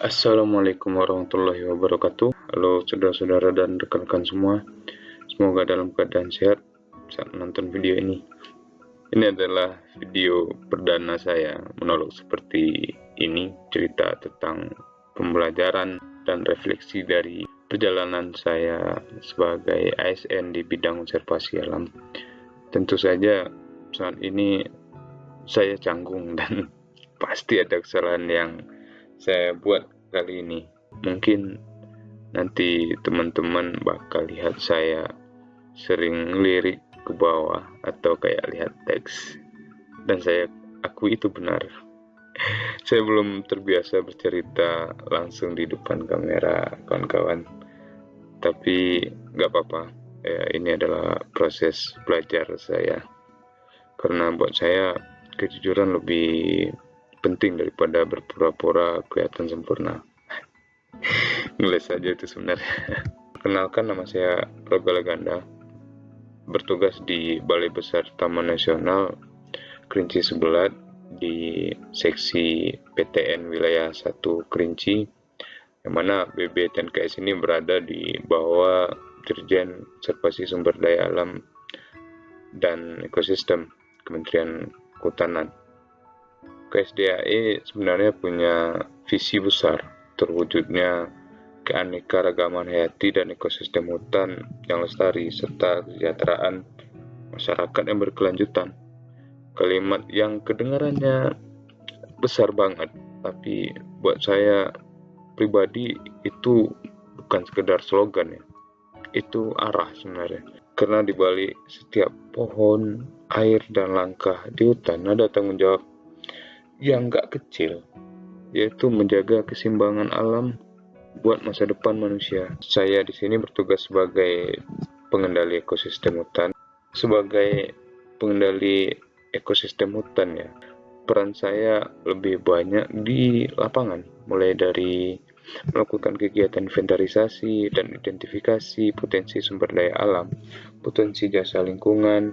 Assalamualaikum warahmatullahi wabarakatuh. Halo saudara-saudara dan rekan-rekan semua. Semoga dalam keadaan sehat saat menonton video ini. Ini adalah video perdana saya monolog seperti ini, cerita tentang pembelajaran dan refleksi dari perjalanan saya sebagai ASN di bidang konservasi alam. Tentu saja saat ini saya canggung dan pasti ada kesalahan yang saya buat kali ini. Mungkin nanti teman-teman bakal lihat saya sering lirik ke bawah atau kayak lihat teks, dan saya akui itu benar. Saya belum terbiasa bercerita langsung di depan kamera kawan-kawan, tapi nggak apa-apa ya, ini adalah proses belajar saya, karena buat saya kejujuran lebih penting daripada berpura-pura kelihatan sempurna. Ngeles saja itu sebenarnya. Kenalkan, nama saya Roga Leganda, bertugas di Balai Besar Taman Nasional Kerinci Sebelat di seksi PTN Wilayah 1 Kerinci, yang mana BBTNKS ini berada di bawah Dirjen Konservasi Sumber Daya Alam dan Ekosistem Kementerian Kehutanan. KSDAE sebenarnya punya visi besar terwujudnya keanekaragaman hayati dan ekosistem hutan yang lestari serta kesejahteraan masyarakat yang berkelanjutan. Kalimat yang kedengarannya besar banget, tapi buat saya pribadi itu bukan sekedar slogan ya, itu arah sebenarnya. Karena di balik setiap pohon, air, dan langkah di hutan ada tanggung jawab yang gak kecil, yaitu menjaga keseimbangan alam buat masa depan manusia. Saya di sini bertugas sebagai pengendali ekosistem hutan. Sebagai pengendali ekosistem hutan ya, peran saya lebih banyak di lapangan, mulai dari melakukan kegiatan inventarisasi dan identifikasi potensi sumber daya alam, potensi jasa lingkungan.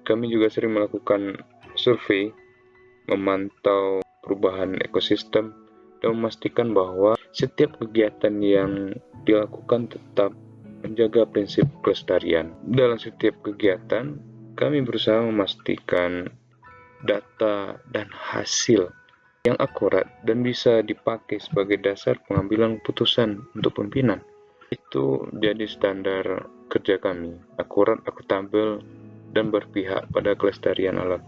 Kami juga sering melakukan survei, memantau perubahan ekosistem, dan memastikan bahwa setiap kegiatan yang dilakukan tetap menjaga prinsip kelestarian. Dalam setiap kegiatan, kami berusaha memastikan data dan hasil yang akurat dan bisa dipakai sebagai dasar pengambilan keputusan untuk pimpinan. Itu jadi standar kerja kami, akurat, akuntabel, dan berpihak pada kelestarian alam.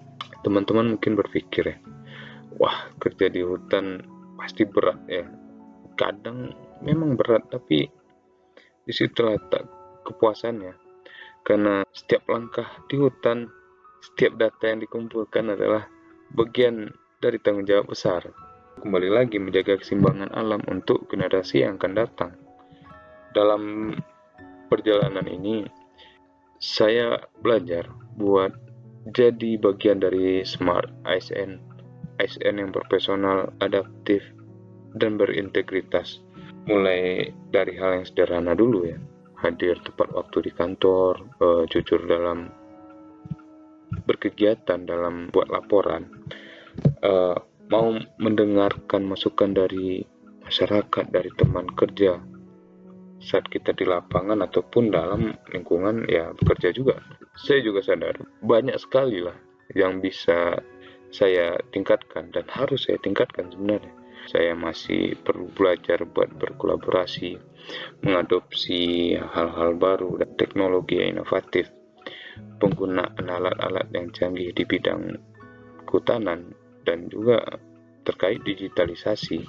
Teman-teman mungkin berpikir ya, wah, kerja di hutan pasti berat ya. Kadang memang berat, tapi disitulah tak kepuasannya. Karena setiap langkah di hutan, setiap data yang dikumpulkan adalah bagian dari tanggung jawab besar. Kembali lagi menjaga keseimbangan alam untuk generasi yang akan datang. Dalam perjalanan ini, saya belajar buat jadi bagian dari smart ASN yang profesional, adaptif, dan berintegritas. Mulai dari hal yang sederhana dulu ya, hadir tepat waktu di kantor, jujur dalam berkegiatan, dalam buat laporan, mau mendengarkan masukan dari masyarakat, dari teman kerja saat kita di lapangan ataupun dalam lingkungan ya bekerja juga. Saya juga sadar banyak sekali lah yang bisa saya tingkatkan dan harus saya tingkatkan sebenarnya. Saya masih perlu belajar buat berkolaborasi, mengadopsi hal-hal baru dan teknologi yang inovatif, penggunaan alat-alat yang canggih di bidang kehutanan, dan juga terkait digitalisasi,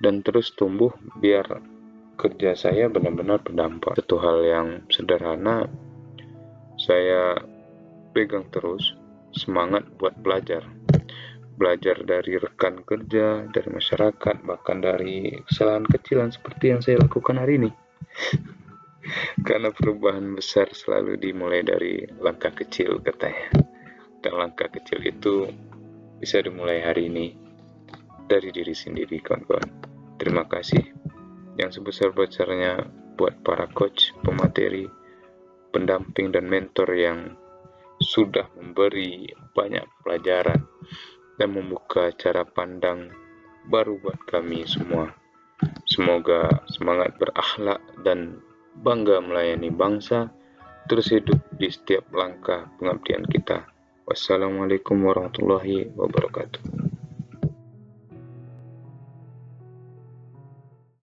dan terus tumbuh biar kerja saya benar-benar berdampak. Satu hal yang sederhana saya pegang terus, semangat buat belajar dari rekan kerja, dari masyarakat, bahkan dari kesalahan kecilan seperti yang saya lakukan hari ini. Karena perubahan besar selalu dimulai dari langkah kecil katanya, dan langkah kecil itu bisa dimulai hari ini dari diri sendiri, kawan-kawan. Terima kasih yang sebesar-besarnya buat para coach, pemateri, pendamping, dan mentor yang sudah memberi banyak pelajaran dan membuka cara pandang baru buat kami semua. Semoga semangat berakhlak dan bangga melayani bangsa terus hidup di setiap langkah pengabdian kita. Wassalamualaikum warahmatullahi wabarakatuh.